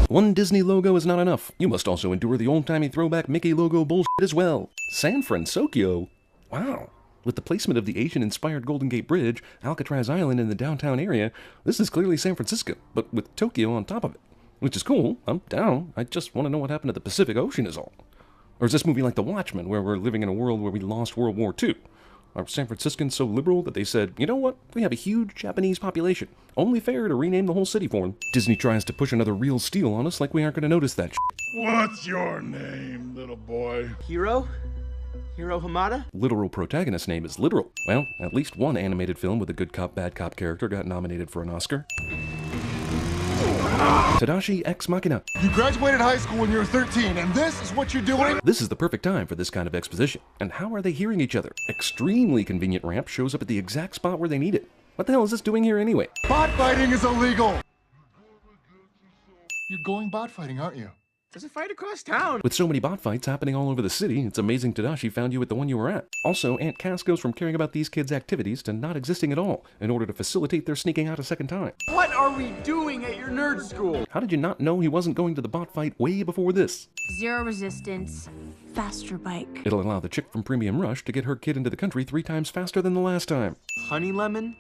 One Disney logo is not enough. You must also endure the old-timey throwback Mickey logo bullshit as well. San Francisco? Wow. With the placement of the Asian-inspired Golden Gate Bridge, Alcatraz Island in the downtown area, this is clearly San Francisco, but with Tokyo on top of it. Which is cool. I'm down. I just want to know what happened to the Pacific Ocean is all. Or is this movie like The Watchmen, where we're living in a world where we lost World War II? Are San Franciscans so liberal that they said, you know what, we have a huge Japanese population. Only fair to rename the whole city for them. Disney tries to push another real steal on us like we aren't going to notice that shit. What's your name, little boy? Hiro? Hiro Hamada? Literal protagonist's name is Literal. Well, at least one animated film with a good cop, bad cop character got nominated for an Oscar. Tadashi Ex Machina. You graduated high school when you were 13, and this is what you're doing? This is the perfect time for this kind of exposition. And how are they hearing each other? Extremely convenient ramp shows up at the exact spot where they need it. What the hell is this doing here anyway? Bot fighting is illegal! You're going bot fighting, aren't you? There's a fight across town. With so many bot fights happening all over the city, it's amazing Tadashi found you at the one you were at. Also, Aunt Cass goes from caring about these kids' activities to not existing at all, in order to facilitate their sneaking out a second time. What are we doing at your nerd school? How did you not know he wasn't going to the bot fight way before this? Zero resistance, faster bike. It'll allow the chick from Premium Rush to get her kid into the country 3 times faster than the last time. Honey lemon?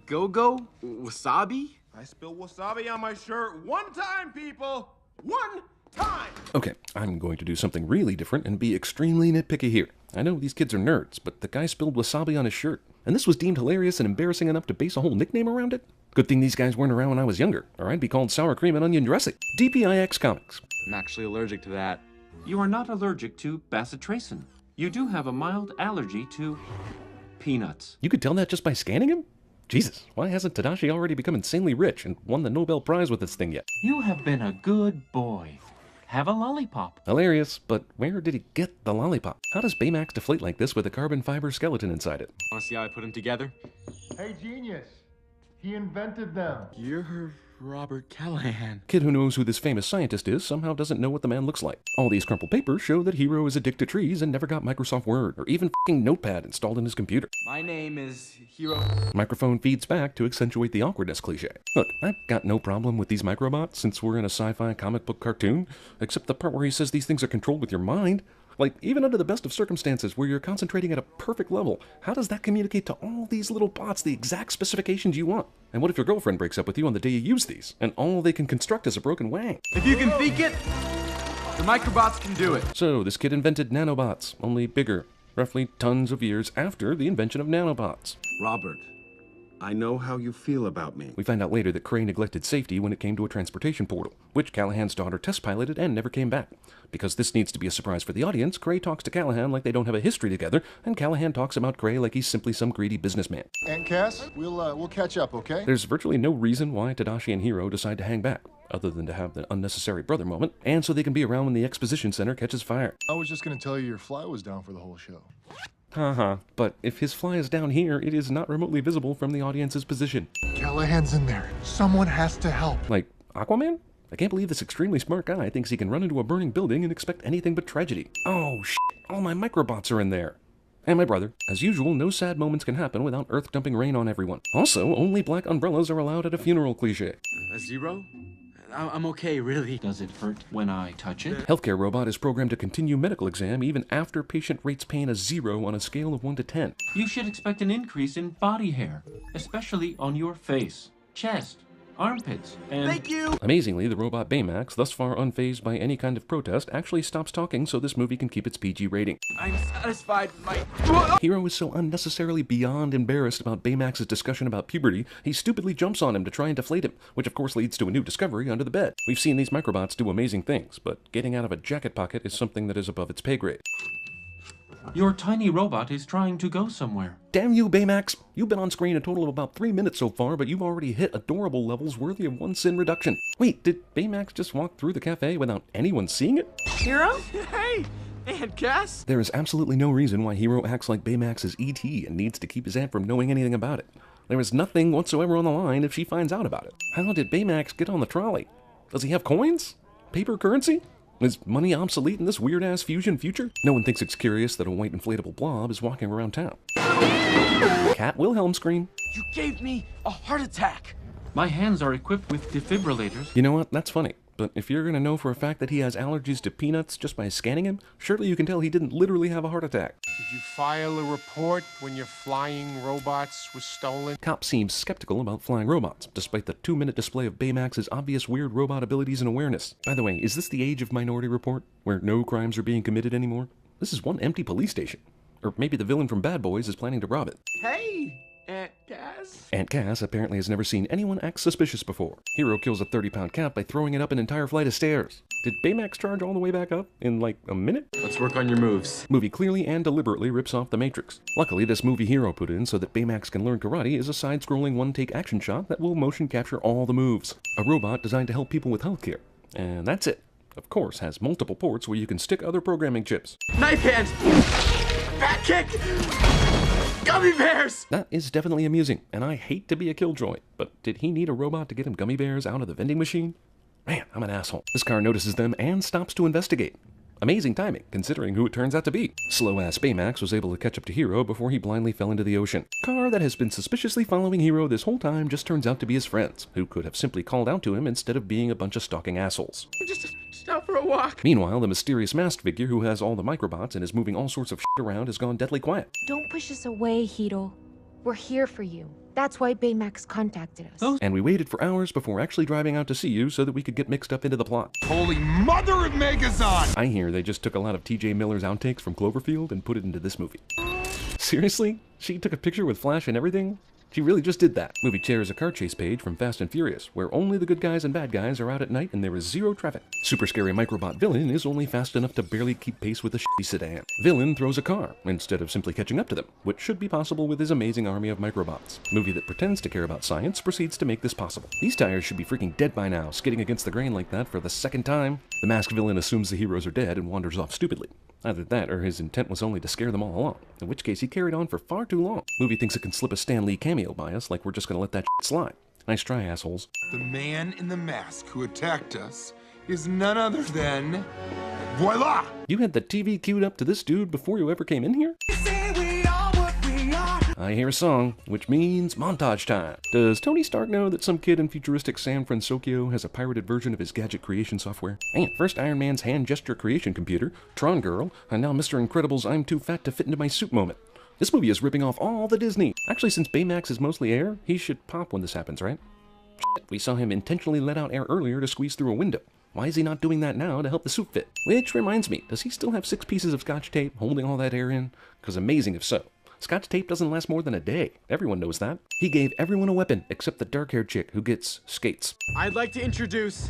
Go-go? Wasabi? I spilled wasabi on my shirt one time, people! One time! Okay, I'm going to do something really different and be extremely nitpicky here. I know these kids are nerds, but the guy spilled wasabi on his shirt, and this was deemed hilarious and embarrassing enough to base a whole nickname around it? Good thing these guys weren't around when I was younger, or I'd be called sour cream and onion dressing. DPIX Comics. I'm actually allergic to that. You are not allergic to bacitracin. You do have a mild allergy to peanuts. You could tell that just by scanning him? Jesus, why hasn't Tadashi already become insanely rich and won the Nobel Prize with this thing yet? You have been a good boy. Have a lollipop. Hilarious, but where did he get the lollipop? How does Baymax deflate like this with a carbon fiber skeleton inside it? Wanna see how I put them together? Hey, genius. He invented them. You're Robert Callahan. Kid who knows who this famous scientist is somehow doesn't know what the man looks like. All these crumpled papers show that Hiro is addicted to trees and never got Microsoft Word or even f***ing Notepad installed in his computer. My name is Hiro. Microphone feeds back to accentuate the awkwardness cliche. Look, I've got no problem with these microbots since we're in a sci-fi comic book cartoon, except the part where he says these things are controlled with your mind. Like, even under the best of circumstances where you're concentrating at a perfect level, how does that communicate to all these little bots the exact specifications you want? And what if your girlfriend breaks up with you on the day you use these, and all they can construct is a broken wang? If you can think it, the microbots can do it. So, this kid invented nanobots, only bigger, roughly tons of years after the invention of nanobots. Robert, I know how you feel about me. We find out later that Cray neglected safety when it came to a transportation portal, which Callahan's daughter test piloted and never came back. Because this needs to be a surprise for the audience, Cray talks to Callahan like they don't have a history together, and Callahan talks about Cray like he's simply some greedy businessman. Aunt Cass, we'll catch up, okay? There's virtually no reason why Tadashi and Hiro decide to hang back, other than to have the unnecessary brother moment, and so they can be around when the exposition center catches fire. I was just gonna tell you your fly was down for the whole show. Haha, but if his fly is down here, it is not remotely visible from the audience's position. Callahan's in there. Someone has to help. Like, Aquaman? I can't believe this extremely smart guy thinks he can run into a burning building and expect anything but tragedy. Oh, shit, all my microbots are in there. And my brother. As usual, no sad moments can happen without earth-dumping rain on everyone. Also, only black umbrellas are allowed at a funeral cliché. A zero? I'm okay, really. Does it hurt when I touch it? Healthcare robot is programmed to continue medical exam even after patient rates pain a 0 on a scale of 1 to 10. You should expect an increase in body hair, especially on your face, chest, armpits, and... Thank you! Amazingly, the robot Baymax, thus far unfazed by any kind of protest, actually stops talking so this movie can keep its PG rating. I'm satisfied with my... Hiro is so unnecessarily beyond embarrassed about Baymax's discussion about puberty, he stupidly jumps on him to try and deflate him, which of course leads to a new discovery under the bed. We've seen these microbots do amazing things, but getting out of a jacket pocket is something that is above its pay grade. Your tiny robot is trying to go somewhere. Damn you, Baymax! You've been on screen a total of about 3 minutes so far, but you've already hit adorable levels worthy of 1 sin reduction. Wait, did Baymax just walk through the cafe without anyone seeing it? Hiro? Hey! Aunt Cass? There is absolutely no reason why Hiro acts like Baymax is E.T. and needs to keep his aunt from knowing anything about it. There is nothing whatsoever on the line if she finds out about it. How did Baymax get on the trolley? Does he have coins? Paper currency? Is money obsolete in this weird-ass fusion future? No one thinks it's curious that a white inflatable blob is walking around town. Cat Wilhelm scream. You gave me a heart attack! My hands are equipped with defibrillators. You know what? That's funny. but if you're gonna know for a fact that he has allergies to peanuts just by scanning him, surely you can tell he didn't literally have a heart attack. Did you file a report when your flying robots were stolen? Cop seems skeptical about flying robots, despite the 2-minute display of Baymax's obvious weird robot abilities and awareness. By the way, is this the age of Minority Report, where no crimes are being committed anymore? This is one empty police station. Or maybe the villain from Bad Boys is planning to rob it. Hey, Aunt Cass. Aunt Cass apparently has never seen anyone act suspicious before. Hero kills a 30-pound cat by throwing it up an entire flight of stairs. Did Baymax charge all the way back up in like a minute? Let's work on your moves. Movie clearly and deliberately rips off The Matrix. Luckily, this movie Hero put in so that Baymax can learn karate is a side-scrolling one-take action shot that will motion capture all the moves. A robot designed to help people with healthcare. And that's it. Of course, has multiple ports where you can stick other programming chips. Knife hand. Back kick. Gummy bears. That is definitely amusing, and I hate to be a killjoy, but did he need a robot to get him gummy bears out of the vending machine? Man, I'm an asshole. This car notices them and stops to investigate. Amazing timing, considering who it turns out to be. Slow-ass Baymax was able to catch up to Hero before he blindly fell into the ocean. Car that has been suspiciously following Hero this whole time just turns out to be his friends, who could have simply called out to him instead of being a bunch of stalking assholes. Just out for a walk. Meanwhile, the mysterious masked figure who has all the microbots and is moving all sorts of shit around has gone deathly quiet. Don't push us away, Hiro. We're here for you. That's why Baymax contacted us. And we waited for hours before actually driving out to see you so that we could get mixed up into the plot. Holy mother of Megazon! I hear they just took a lot of TJ Miller's outtakes from Cloverfield and put it into this movie. Seriously? She took a picture with Flash and everything? She really just did that. Movie shares a car chase page from Fast and Furious, where only the good guys and bad guys are out at night and there is zero traffic. Super scary microbot villain is only fast enough to barely keep pace with a shitty sedan. Villain throws a car, instead of simply catching up to them, which should be possible with his amazing army of microbots. Movie that pretends to care about science proceeds to make this possible. These tires should be freaking dead by now, skidding against the grain like that for the second time. The masked villain assumes the heroes are dead and wanders off stupidly. Either that, or his intent was only to scare them all along, in which case he carried on for far too long. Movie thinks it can slip a Stan Lee cameo by us like we're just gonna let that shit slide. Nice try, assholes. The man in the mask who attacked us is none other than... Voila! You had the TV queued up to this dude before you ever came in here? I hear a song, which means montage time. Does Tony Stark know that some kid in futuristic San Francisco has a pirated version of his gadget creation software? And first Iron Man's hand gesture creation computer, Tron Girl, and now Mr. Incredible's I'm too fat to fit into my suit moment. This movie is ripping off all the Disney. Actually, since Baymax is mostly air, he should pop when this happens, right? Shit, we saw him intentionally let out air earlier to squeeze through a window. Why is he not doing that now to help the suit fit? Which reminds me, does he still have 6 pieces of Scotch tape holding all that air in? Because amazing if so. Scotch tape doesn't last more than a day. Everyone knows that. He gave everyone a weapon except the dark-haired chick who gets skates. I'd like to introduce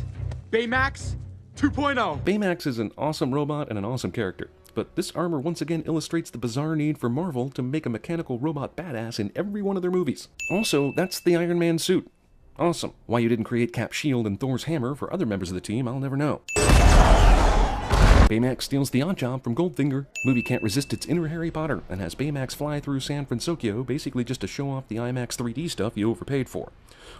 Baymax 2.0. Baymax is an awesome robot and an awesome character, but this armor once again illustrates the bizarre need for Marvel to make a mechanical robot badass in every one of their movies. Also, that's the Iron Man suit. Awesome. Why you didn't create Cap's shield and Thor's hammer for other members of the team, I'll never know. Baymax steals the odd job from Goldfinger. Movie can't resist its inner Harry Potter and has Baymax fly through San Francisco basically just to show off the IMAX 3D stuff you overpaid for.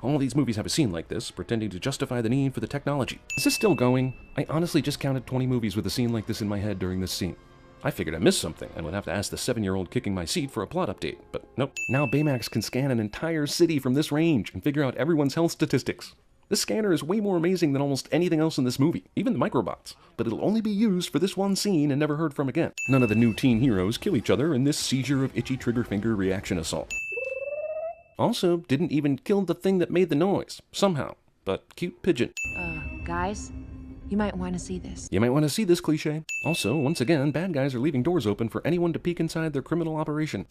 All these movies have a scene like this, pretending to justify the need for the technology. Is this still going? I honestly just counted 20 movies with a scene like this in my head during this scene. I figured I missed something and would have to ask the 7-year-old kicking my seat for a plot update, but nope. Now Baymax can scan an entire city from this range and figure out everyone's health statistics. This scanner is way more amazing than almost anything else in this movie, even the microbots, but it'll only be used for this one scene and never heard from again. None of the new teen heroes kill each other in this seizure of itchy trigger finger reaction assault. Also, didn't even kill the thing that made the noise, somehow, but cute pigeon. Guys, you might want to see this. You might want to see this cliche. Also, once again, bad guys are leaving doors open for anyone to peek inside their criminal operation.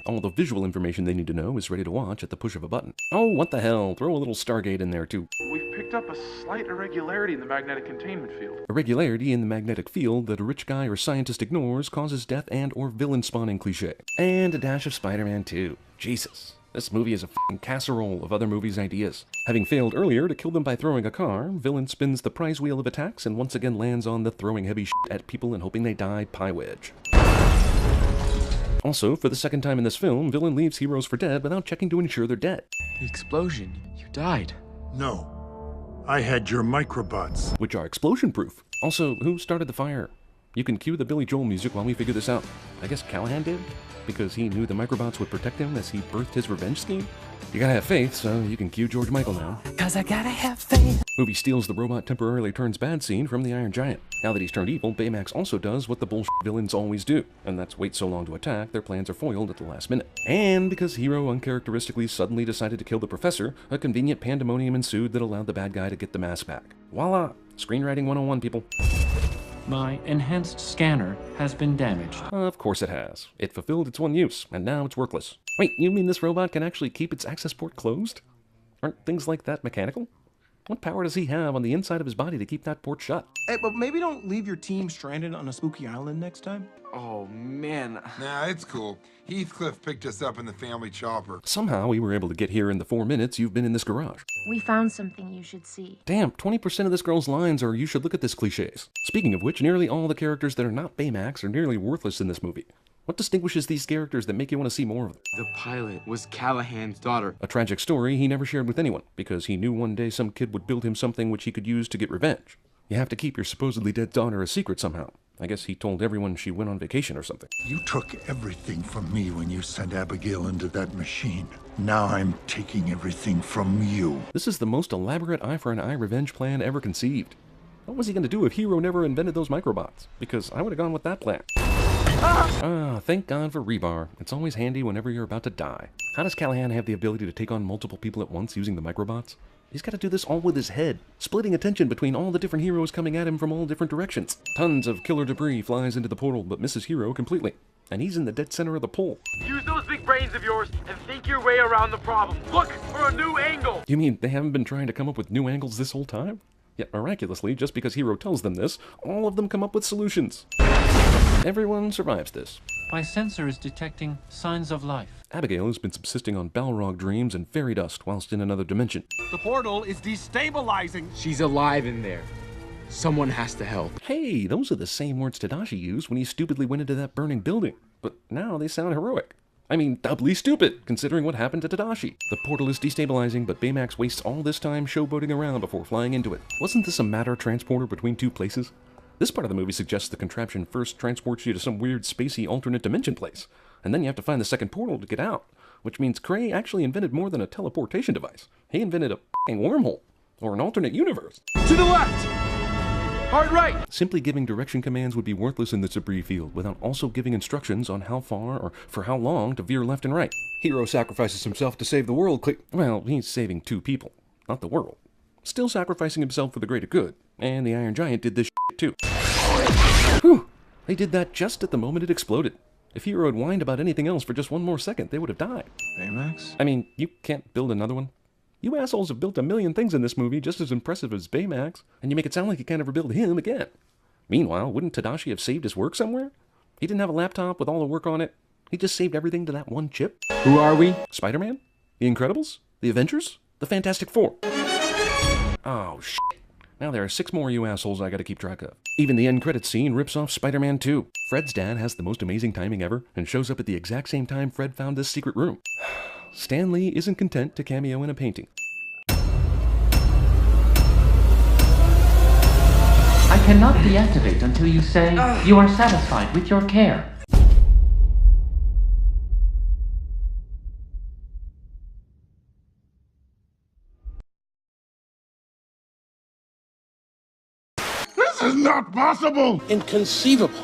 All the visual information they need to know is ready to watch at the push of a button. Oh, what the hell, throw a little Stargate in there too. We've picked up a slight irregularity in the magnetic containment field. Irregularity in the magnetic field that a rich guy or scientist ignores causes death and or villain spawning cliche. And a dash of Spider-Man 2. Jesus. This movie is a f***ing casserole of other movies' ideas. Having failed earlier to kill them by throwing a car, villain spins the prize wheel of attacks and once again lands on the throwing heavy shit at people and hoping they die pie wedge. Also, for the second time in this film, villain leaves heroes for dead without checking to ensure they're dead. The explosion. You died. No. I had your microbots. Which are explosion-proof. Also, who started the fire? You can cue the Billy Joel music while we figure this out. I guess Callahan did? Because he knew the microbots would protect him as he birthed his revenge scheme? You gotta have faith, so you can cue George Michael now. 'Cause I gotta have faith. Movie steals the robot temporarily turns bad scene from the Iron Giant. Now that he's turned evil, Baymax also does what the bullshit villains always do, and that's wait so long to attack, their plans are foiled at the last minute. And because Hero uncharacteristically suddenly decided to kill the professor, a convenient pandemonium ensued that allowed the bad guy to get the mask back. Voila! Screenwriting 101, people. My enhanced scanner has been damaged. Of course it has. It fulfilled its one use, and now it's worthless. Wait, you mean this robot can actually keep its access port closed? Aren't things like that mechanical? What power does he have on the inside of his body to keep that port shut? Hey, but maybe don't leave your team stranded on a spooky island next time. Oh, man. Nah, it's cool. Heathcliff picked us up in the family chopper. Somehow we were able to get here in the 4 minutes you've been in this garage. We found something you should see. Damn, 20% of this girl's lines are "you should look at this" cliches. Speaking of which, nearly all the characters that are not Baymax are nearly worthless in this movie. What distinguishes these characters that make you want to see more of them? The pilot was Callahan's daughter. A tragic story he never shared with anyone, because he knew one day some kid would build him something which he could use to get revenge. You have to keep your supposedly dead daughter a secret somehow. I guess he told everyone she went on vacation or something. You took everything from me when you sent Abigail into that machine. Now I'm taking everything from you. This is the most elaborate eye-for-an-eye revenge plan ever conceived. What was he going to do if Hero never invented those microbots? Because I would have gone with that plan. Thank God for rebar. It's always handy whenever you're about to die. How does Callahan have the ability to take on multiple people at once using the microbots? He's got to do this all with his head, splitting attention between all the different heroes coming at him from all different directions. Tons of killer debris flies into the portal, but misses Hero completely. And he's in the dead center of the pole. Use those big brains of yours and think your way around the problem. Look for a new angle. You mean they haven't been trying to come up with new angles this whole time? Yet miraculously, just because Hero tells them this, all of them come up with solutions. Everyone survives this. My sensor is detecting signs of life. Abigail has been subsisting on Balrog dreams and fairy dust whilst in another dimension. The portal is destabilizing. She's alive in there. Someone has to help. Hey, those are the same words Tadashi used when he stupidly went into that burning building. But now they sound heroic. I mean, doubly stupid, considering what happened to Tadashi. The portal is destabilizing, but Baymax wastes all this time showboating around before flying into it. Wasn't this a matter transporter between two places? This part of the movie suggests the contraption first transports you to some weird spacey alternate dimension place, and then you have to find the second portal to get out, which means Cray actually invented more than a teleportation device. He invented a f***ing wormhole, or an alternate universe. To the left! Hard right! Simply giving direction commands would be worthless in this debris field without also giving instructions on how far or for how long to veer left and right. Hero sacrifices himself to save the world. Well, he's saving 2 people, not the world. Still sacrificing himself for the greater good. And the Iron Giant did this shit too. Whew! They did that just at the moment it exploded. If Hero had whined about anything else for just one more second, they would have died. Baymax? I mean, you can't build another one. You assholes have built a million things in this movie just as impressive as Baymax, and you make it sound like you can't ever build him again. Meanwhile, wouldn't Tadashi have saved his work somewhere? He didn't have a laptop with all the work on it. He just saved everything to that one chip. Who are we? Spider-Man? The Incredibles? The Avengers? The Fantastic Four? Oh, shit. Now there are 6 more you assholes I gotta keep track of. Even the end credits scene rips off Spider-Man 2. Fred's dad has the most amazing timing ever and shows up at the exact same time Fred found this secret room. Stan Lee isn't content to cameo in a painting. I cannot deactivate until you say you are satisfied with your care. This is not possible! Inconceivable.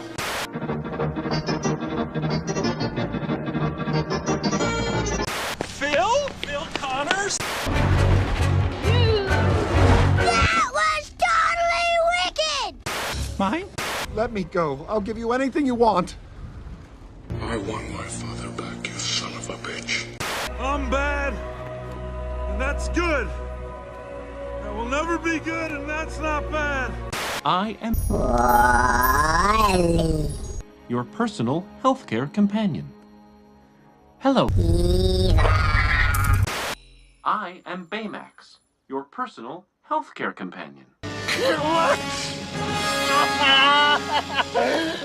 Phil Connors? That was totally wicked! Mine? Let me go. I'll give you anything you want. I want my father back, you son of a bitch. I'm bad, and that's good. I will never be good, and that's not bad. I am your personal healthcare companion. Hello. I am Baymax, your personal healthcare companion. What?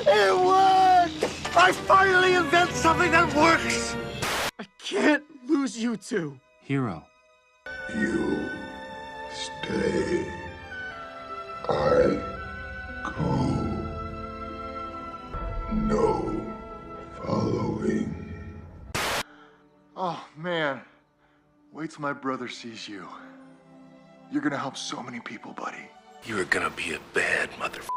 It worked! I finally invent something that works! I can't lose you two. Hero. You stay. I go. No following. Oh, man. Wait till my brother sees you. You're gonna help so many people, buddy. You're gonna be a bad motherfucker.